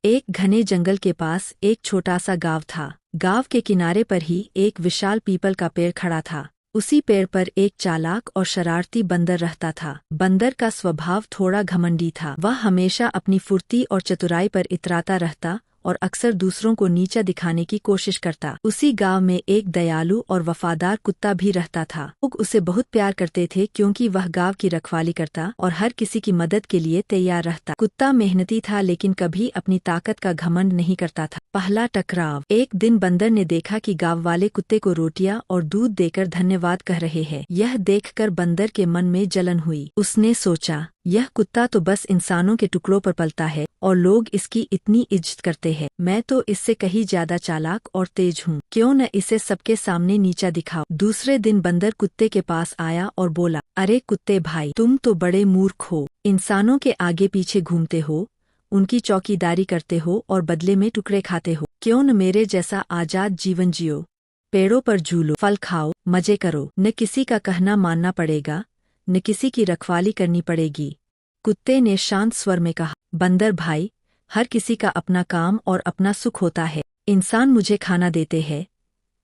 एक घने जंगल के पास एक छोटा सा गांव था। गांव के किनारे पर ही एक विशाल पीपल का पेड़ खड़ा था। उसी पेड़ पर एक चालाक और शरारती बंदर रहता था। बंदर का स्वभाव थोड़ा घमंडी था। वह हमेशा अपनी फुर्ती और चतुराई पर इतराता रहता और अक्सर दूसरों को नीचा दिखाने की कोशिश करता। उसी गांव में एक दयालु और वफादार कुत्ता भी रहता था। लोग उसे बहुत प्यार करते थे क्योंकि वह गांव की रखवाली करता और हर किसी की मदद के लिए तैयार रहता। कुत्ता मेहनती था लेकिन कभी अपनी ताकत का घमंड नहीं करता था। पहला टकराव। एक दिन बंदर ने देखा कि गांव वाले कुत्ते को रोटियां और दूध देकर धन्यवाद कह रहे हैं। यह देखकर बंदर के मन में जलन हुई। उसने सोचा, यह कुत्ता तो बस इंसानों के टुकड़ों पर पलता है और लोग इसकी इतनी इज्जत करते हैं। मैं तो इससे कहीं ज्यादा चालाक और तेज हूँ। क्यों न इसे सबके सामने नीचा दिखाओ। दूसरे दिन बंदर कुत्ते के पास आया और बोला, अरे कुत्ते भाई, तुम तो बड़े मूर्ख हो। इंसानों के आगे पीछे घूमते हो, उनकी चौकीदारी करते हो और बदले में टुकड़े खाते हो। क्यों न मेरे जैसा आजाद जीवन जियो, पेड़ों पर झूलो, फल खाओ, मजे करो। न किसी का कहना मानना पड़ेगा, न किसी की रखवाली करनी पड़ेगी। कुत्ते ने शांत स्वर में कहा, बंदर भाई, हर किसी का अपना काम और अपना सुख होता है। इंसान मुझे खाना देते हैं,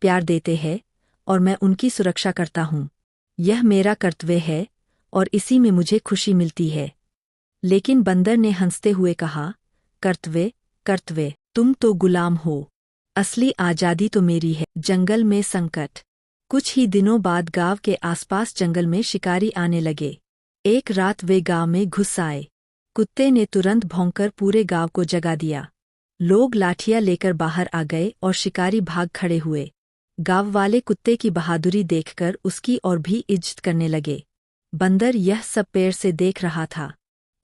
प्यार देते हैं और मैं उनकी सुरक्षा करता हूँ। यह मेरा कर्तव्य है और इसी में मुझे खुशी मिलती है। लेकिन बंदर ने हंसते हुए कहा, कर्तव्य कर्तव्य, तुम तो गुलाम हो। असली आज़ादी तो मेरी है। जंगल में संकट। कुछ ही दिनों बाद गांव के आसपास जंगल में शिकारी आने लगे। एक रात वे गांव में घुस आए। कुत्ते ने तुरंत भौंककर पूरे गांव को जगा दिया। लोग लाठियां लेकर बाहर आ गए और शिकारी भाग खड़े हुए। गांव वाले कुत्ते की बहादुरी देखकर उसकी और भी इज्जत करने लगे। बंदर यह सब पेड़ से देख रहा था।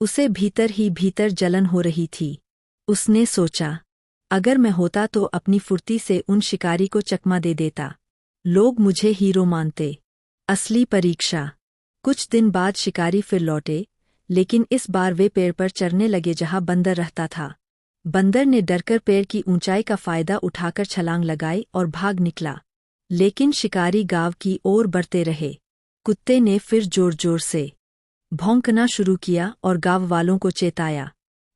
उसे भीतर ही भीतर जलन हो रही थी। उसने सोचा, अगर मैं होता तो अपनी फुर्ती से उन शिकारी को चकमा दे देता। लोग मुझे हीरो मानते। असली परीक्षा। कुछ दिन बाद शिकारी फिर लौटे, लेकिन इस बार वे पेड़ पर चढ़ने लगे जहां बंदर रहता था। बंदर ने डरकर पेड़ की ऊंचाई का फायदा उठाकर छलांग लगाई और भाग निकला। लेकिन शिकारी गांव की ओर बढ़ते रहे। कुत्ते ने फिर जोर जोर से भौंकना शुरू किया और गांव वालों को चेताया।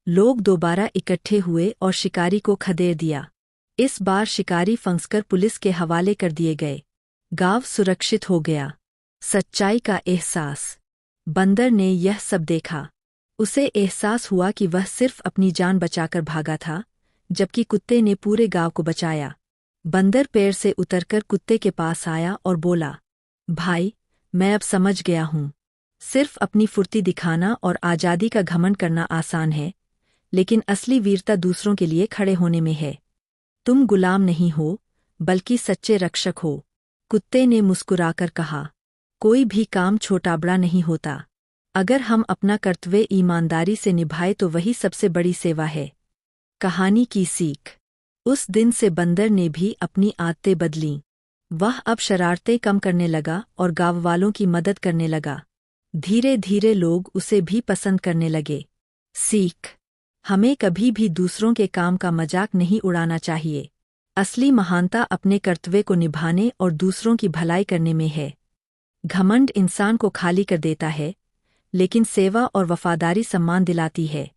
लोग दोबारा इकट्ठे हुए और शिकारी को खदेड़ दिया। इस बार शिकारी फंसकर पुलिस के हवाले कर दिए गए। गांव सुरक्षित हो गया। सच्चाई का एहसास। बंदर ने यह सब देखा। उसे एहसास हुआ कि वह सिर्फ अपनी जान बचाकर भागा था, जबकि कुत्ते ने पूरे गांव को बचाया। बंदर पेड़ से उतरकर कुत्ते के पास आया और बोला, भाई, मैं अब समझ गया हूँ। सिर्फ अपनी फुर्ती दिखाना और आज़ादी का घमंड करना आसान है, लेकिन असली वीरता दूसरों के लिए खड़े होने में है। तुम गुलाम नहीं हो, बल्कि सच्चे रक्षक हो। कुत्ते ने मुस्कुराकर कहा, कोई भी काम छोटा बड़ा नहीं होता। अगर हम अपना कर्तव्य ईमानदारी से निभाए तो वही सबसे बड़ी सेवा है। कहानी की सीख। उस दिन से बंदर ने भी अपनी आदतें बदलीं। वह अब शरारतें कम करने लगा और गांव वालों की मदद करने लगा। धीरे धीरे लोग उसे भी पसंद करने लगे। सीख। हमें कभी भी दूसरों के काम का मजाक नहीं उड़ाना चाहिए। असली महानता अपने कर्तव्य को निभाने और दूसरों की भलाई करने में है। घमंड इंसान को खाली कर देता है, लेकिन सेवा और वफादारी सम्मान दिलाती है।